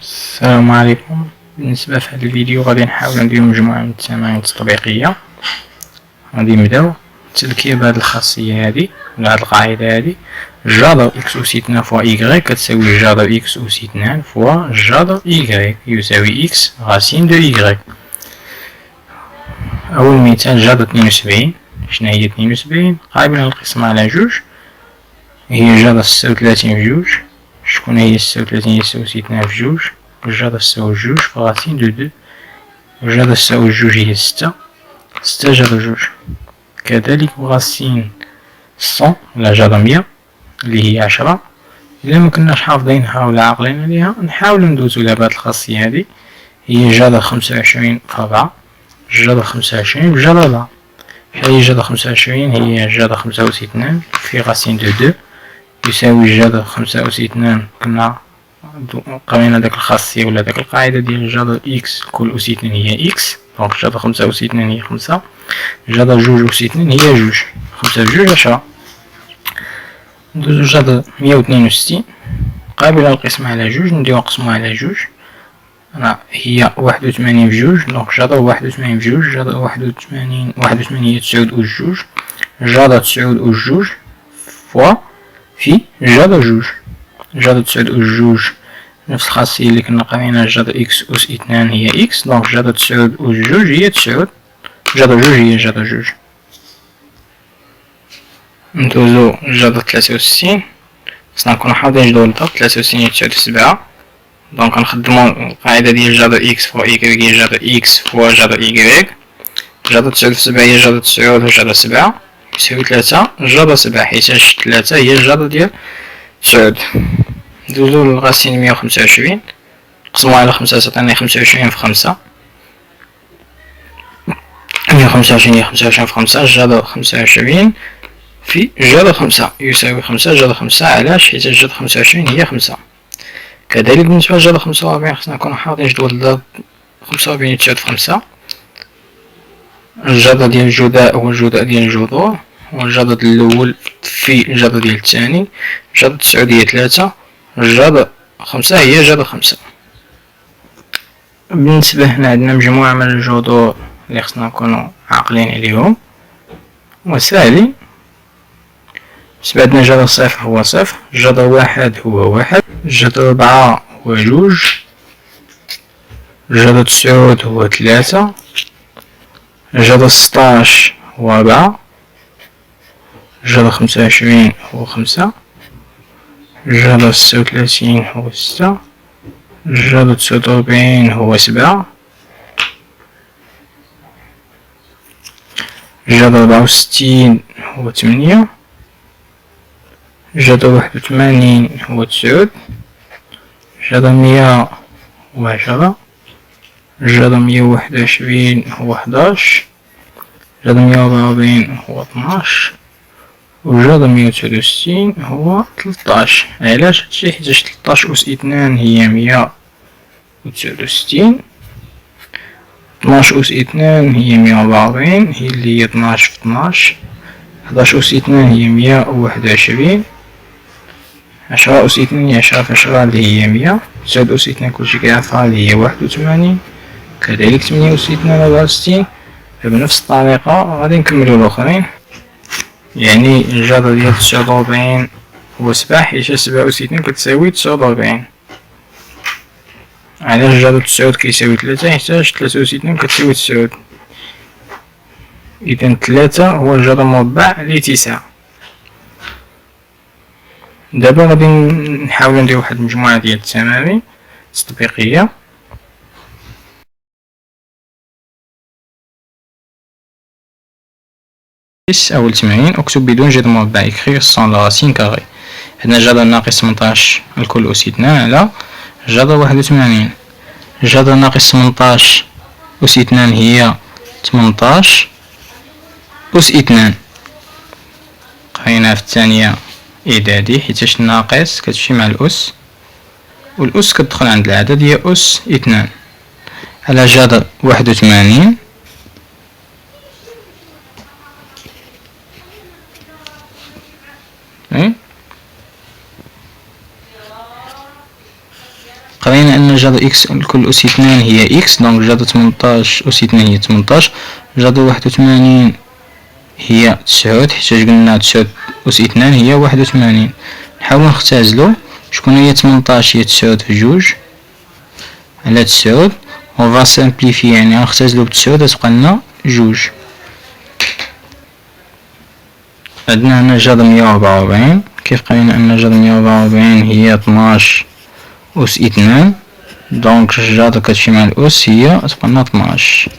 السلام عليكم. بالنسبة في هذا الفيديو غادي نحاول ندير مجموعة من التمارين التطبيقية. غادي نبداو التذكير بهاد الخاصية هادي ولا هاد القاعدة هادي، جذر إكس أس 2 فوا إيكغيك كتساوي جذر إكس أس 2 فوا جذر إيكغيك يساوي إكس غاسين دو إيكغيك. أول مثال جذر 72. شناهي 72؟ قابلة للقسمة على جوج، هي جذر 36 في جوج. شكون هي 36؟ هي 36 في جوج، والجذر تساوي جوج فغاسين دو دو، والجذر تساوي جوج هي 6 جذر جوج. كذلك غاسين 100 ولا جذر 100 اللي هي 10. إلا مكناش حافظينها ولا عاقلين عليها نحاولو ندوزو لها بهاد الخاصية هادي، هي جذر 25 في 4 جذر 25 بجذر 4. هي جذر 25 هي جذر 65 في غاسين دو دو يساوي جذر 65. كنا قرينا داك الخاصية ولا داك القاعدة ديال جذر إكس كل أس 2 هي إكس، دونك جذر 65 هي 5، جذر جوج أس 2 هي جوج، 5 في جوج 10. ندوزو جذر 162 قابلة للقسمة على جوج، نديرو نقسموها على جوج، هي 81 في جوج، دونك جذر 81 في جوج، جذر 81 هي 9 أس جوج، جذر 9 أس جوج فوا في جذر جوج. جذر 9 أس جوج نفس الخاصية اللي كنا قرينا جذر إكس أس 2 هي إكس، دونك جذر 9 أس جوج هي 9، جذر جوج هي جذر جوج. ندوزو جذر 63، خصنا نكونو حافظين جدول الضرب. 63 هي 9 في 7، دونك غنخدمو القاعدة ديال جذر إكس فوا إيكغيك هي جذر إكس فوا جذر إيكغيك. جذر 9 في 7 هي جذر 9 في جذر 7 يساوي 3 جذر 7، حيتاش 3 هي الجذر ديال 9. ندوزو للغاسين 125 نقسموها على 5 تعطينا 25 في 5. 125 هي 25 في 5 جذر 25 في جذر 5 يساوي 5 جذر 5. علاش؟ حيت جذر 25 هي 5. كذلك بالنسبة لجذر 45 خصنا نكونو حافظين جدول الضرب. 45 9 في 5، الجذر ديال الجداء هو الجداء ديال الجذور، والجذر الأول في الجذر ديال الثاني، جذر 9 هي 3، جذر 5 هي جذر 5. بالنسبة هنا عندنا مجموعة من الجذور اللي خصنا نكونو عاقلين عليهم وساهلين. بالنسبة عندنا جذر 0 هو 0، جذر 1 هو 1، جذر 4 هو 2، جذر 9 هو 3، جذر 16 هو 4، جذر 25 هو 5، جذر 36 هو 6، جذر 49 هو 7، جذر 64 هو 8، جذر 81 هو 9، جذر 100 هو 10، جذر 121 هو 11، جذر 144 هو 12، وجذر 169 هو 13. علاش هادشي؟ حيتاش 13 أس 2 هي 169، 12 أس 2 هي 144 هي اللي هي 12 في 12، 11 أس 2 هي 121، 10 أس 2 هي 10 في 10 اللي هي 100، 9 أس 2 كلشي كيعرفها اللي هي 81، كذلك 8 أس 2 64. فبنفس الطريقة غادي نكملو الآخرين. يعني الجذر ديال 49 هو 7، حيت 7 أس 2 كتساوي 49. علاش جذر 9 كيساوي 3؟ حيتاش 3 أس 2 كتساوي 9. إذا 3 هو الجذر مربع ل9. دابا غادي نحاولو ندير واحد المجموعة ديال التمارين تطبيقية. أول تمرين: اكتب بدون جذر مربع écrire sans la racine carrée. عندنا جذر ناقص 18 الكل أس 2 على جذر 81. جذر ناقص 18 أس 2 هي 18 أس 2. قريناها في الثانية إعدادي حيتاش الناقص كتمشي مع الأس والأس كتدخل عند العدد هي أس 2 على جذر 81 قرينا ان جذر اكس الكل اس 2 هي اكس، دونك جذر 18 اس 2 هي 18. جذر 81 هي 9، حيت قلنا 9 اس 2 هي 81. نحاولو نختازلو شكون هي 18 هي 9 في جوج على 9. on va simplifier يعني غنختازلو ب 9 تتبقى لنا جوج. عندنا هنا جذر 144. كيف قرينا ان جذر 144 هي 12 أس 2، دونك الجذر كتمشي مع الأس هي تبقى لنا 12.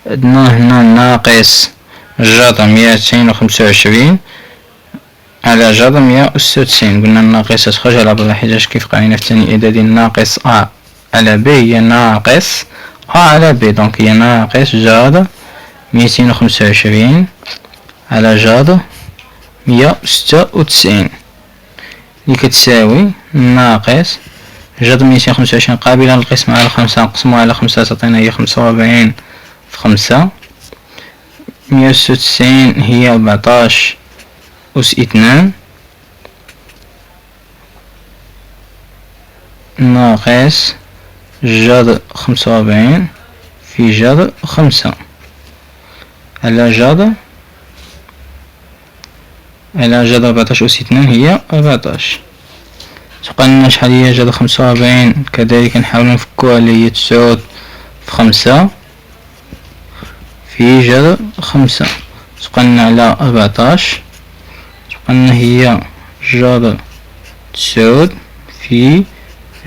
عندنا هنا ناقص جذر 225 على جذر 196. قلنا الناقصة تخرج على برا، حيتاش كيف قرينا في الثاني إعدادي ناقص أ على ب هي ناقص أ على ب، دونك هي ناقص جذر 225 على جذر 196 اللي كتساوي ناقص جذر 225 قابلة للقسمة على 5، نقسموها على 5 تعطينا هي 45 في 5. 196 هي 14 أس 2 ناقص جذر 45 في جذر 5 على جذر 14 أس 2 هي 14. تبقى لنا شحال هي جذر 45 كذلك نحاولو نفكوها اللي هي 9 في 5 في جذر 5 تبقى لنا على 14. تبقى لنا هي جذر 9 في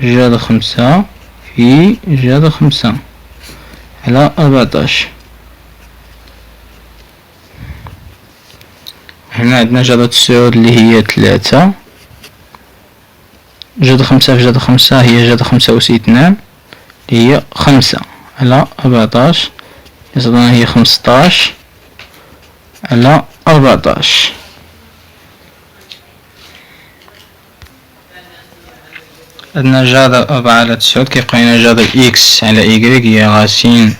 جذر 5 في جذر 5 على 14. هنا عندنا جذر 9 اللي هي 3. جذر 5 في جذر 5 هي جذر 5 أس 2 اللي هي 5 على 14، يصدرنا هي 15 على 14. عندنا جذر 4 على 9. كيف قرينا جذر إكس على إيكغيك هي غاسين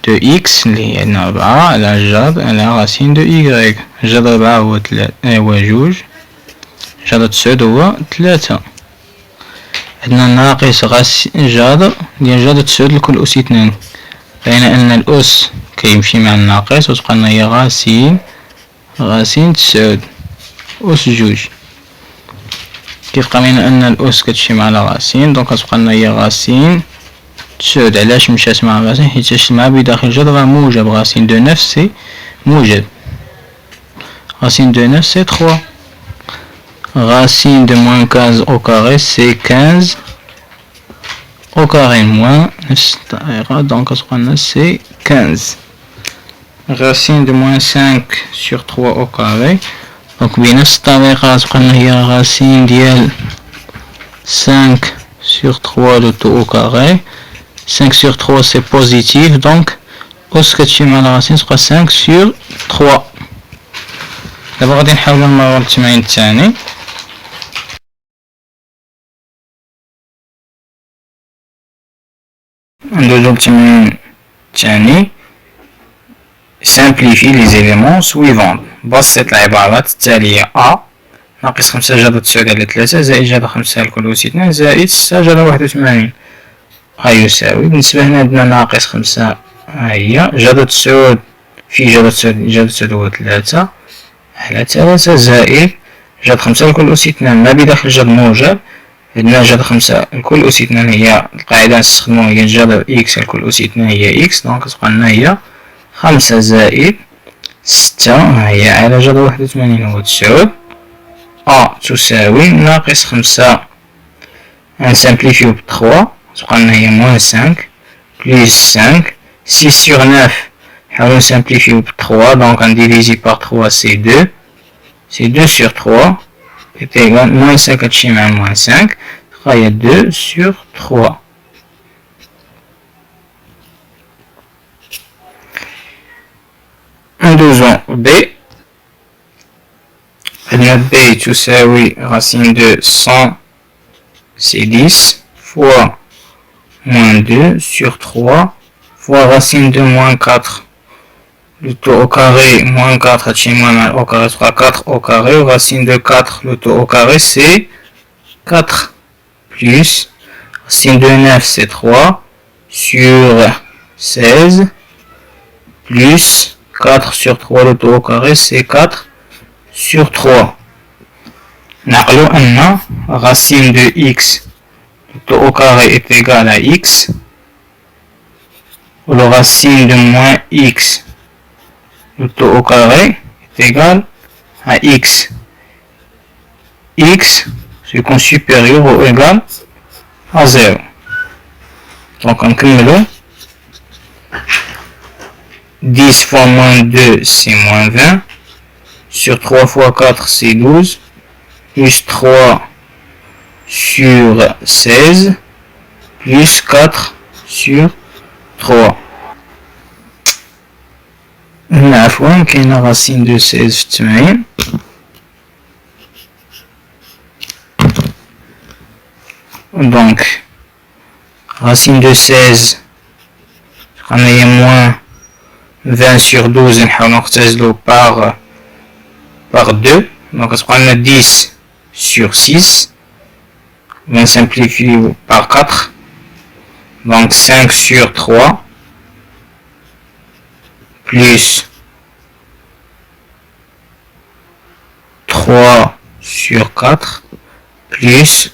دو إكس اللي هي عندنا 4 على جذر على غاسين دو إيكغيك. جذر 4 هو 3 هو جوج، جذر 9 هو 3. عندنا ناقص جذر ديال جذر 9 لكل أس 2. لقينا أن الأس كيمشي مع الناقص وتبقى لنا هي غاسين 9 أس جوج. كيف قرينا أن الأس كتمشي مع الغاسين، دونك كتبقى لنا هي غاسين 9. علاش مشات مع غاسين؟ حيت مع بداخل جذر راه موجب. غاسين دو 9 سي موجب، غاسين دو 9 سي 3. Racine de moins 15 au carré c'est 15 au carré moins donc c'est 15. Racine de moins 5 sur 3 au carré donc بنفس الطريقة تبقى هي racine ديال 5 sur 3 le tout au carré. 5 sur 3 c'est positif donc أس كتمشي مع الرacine تبقى 5 sur 3. دابا غادي نحاولو نمرو للتمرين الثاني. ندوزو للتمرين الثاني. simplifie les éléments suivants. بسط العبارات التالية: أ ناقص 5 جذر 9 على 3 زائد جذر 5 الكل أس 2 زائد 6 جذر 81 يساوي. بالنسبة هنا عندنا ناقص 5 هي جذر 9 في جذر 9 هو 3 على 3 زائد جذر 5 الكل أس 2 ما بداخل الجذر موجب. عندنا جذر 5 الكل أس 2 هي القاعدة نستخدموها هي جذر إكس الكل أس 2 هي إكس، دونك تبقى لنا هي 5 زائد 6 هي على جذر 81 هو 9. أ تساوي ناقص 5 نسامبليفيو ب 3 تبقى لنا هي موان 5 بليس 5. 6 sur 9 نحاولو نسامبليفيو ب 3 دونك نديفيزي باغ 3 سي 2 سي 2 sur 3 est égal moins 5 كتمشي مع moins 5 تبقى هي 2 sur 3. ندوزو ب. عندنا ب تساوي racine de 100 c'est 10 fois moins 2 sur 3 fois racine de moins 4 le tout au carré moins 4 هادشي moins au carré تبقى 4 au carré. Racine de 4 le tout au carré c'est 4 plus racine de 9 c'est 3 sur 16 plus 4 sur 3 le tout au carré c'est 4 sur 3. نعقلو أن racine de x le tout au carré est égal à x, ou le racine de moins x le tout au carré est égal à x. X c'est qu'on supérieur ou égal à 0. Donc on cumule 10 fois moins 2 c'est moins 20 sur 3 fois 4 c'est 12 plus 3 sur 16 plus 4 sur 3. عفوا كاينه racine de 16 في 80. Donc racine de 16 قلنا هي moins 20 sur 12 نحاول نختزلو par 2 donc تبقى لنا 10 sur 6 on simplifie par 4 donc 5 sur 3 plus 3 sur 4 plus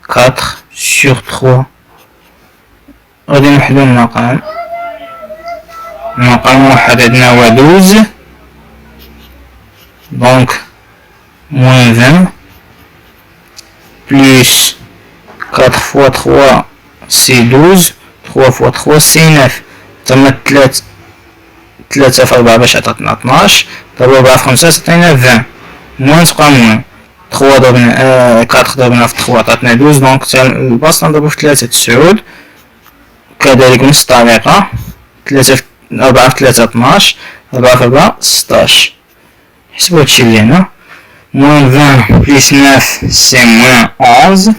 4 sur 3. غادي نوحدو المقام. المقام واحد عندنا هو 12 donc moins 20 plus 4 fois 3 c'est 12 3 fois 3 c'est 9 تما 3 في 4 باش عطاتنا 12 ضرب 4 في 5 عطينا 20 موان تبقى موان 3 ضربنا 4 ضربنا في 3 عطاتنا 12 دونك البسط نضربو في 3 9 كذلك بنفس الطريقة 3 في 4 في 3 12 4 في 4 16. حسبو هادشي اللي هنا moins 20 plus 9 c'est moins 11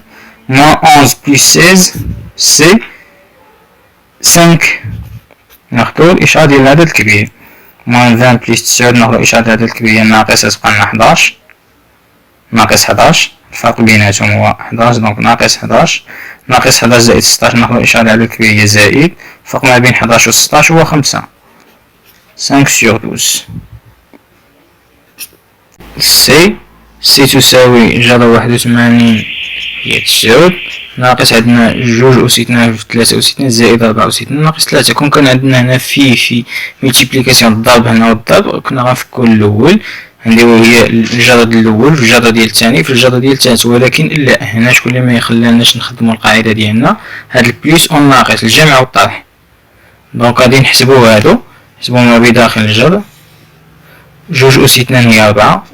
moins 11 plus 16 c'est 5. ناخدو الإشارة ديال العدد الكبير moins 20 plus 9 ناخدو الإشارة ديال العدد الكبير ناقص تبقى لنا 11 ناقص 11 الفرق بيناتهم هو 11 دونك ناقص 11 ناقص 11 زائد 16 ناخدو الإشارة ديال العدد الكبير هي زائد الفرق ما بين 11 و 16 هو 5 5 sur 12. سي تساوي جذر 81 هي 9 ناقص عندنا 2 أس 2 في 3 أس 2 زائد 4 أس 2 ناقص 3. كون كان عندنا هنا في ملتيبليكاسيون الضرب هنا والضرب كنا غنفكو الأول نديرو هي الجذر ديال الأول في الجذر ديال الثاني في الجذر ديال الثالث، ولكن لا هنا شكون اللي ما يخليناش نخدمو القاعدة ديالنا هاد البليس أو الناقص الجمع والطرح. دونك غادي نحسبو هادو نحسبو ما بداخل الجذر 2 أس 2 هي 4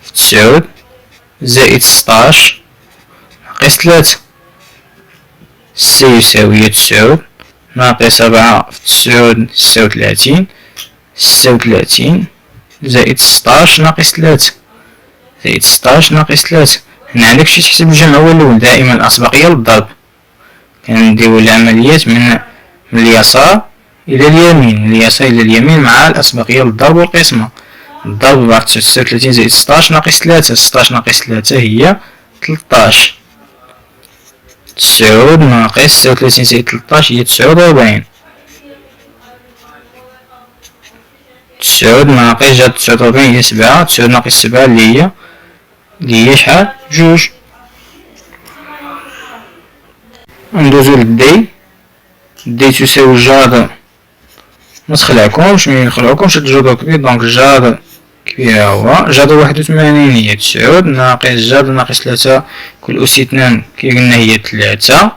في 9 زائد 16 ناقص 3 سي يساوي 9 ناقص 4 في 9 36 36 زائد 16 ناقص 3 زائد 16 ناقص 3. هنا عندك شي تحسب الجمع هو الأول دائما الأسبقية للضرب كنديرو العمليات من اليسار إلى اليمين من اليسار إلى اليمين مع الأسبقية للضرب والقسمة. الضرب بعد 36 زائد 16 ناقص 3 16 ناقص 3 هي 13 9 ناقص 36 زائد 13 هي 49 9 ناقص جات 49 هي 7 9 ناقص 7 اللي هي شحال جوج. ندوزو للدي دي تساوي جذر متخلعكمش ميخلعكمش الجذر كبير دونك جذر كبير هو جذر 81 هي 9 ناقص جذر ناقص 3 كل أس 2 كي قلنا هي 3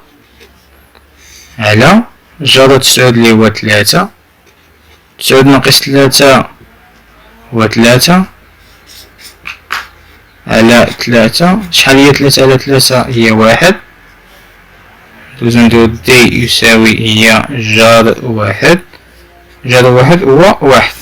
على جذر 9 اللي هو 3 9 ناقص 3 هو 3 على 3 شحال هي 3 على 3 هي 1 ندوزو نديرو دي يساوي هي جذر 1 جذر 1 هو 1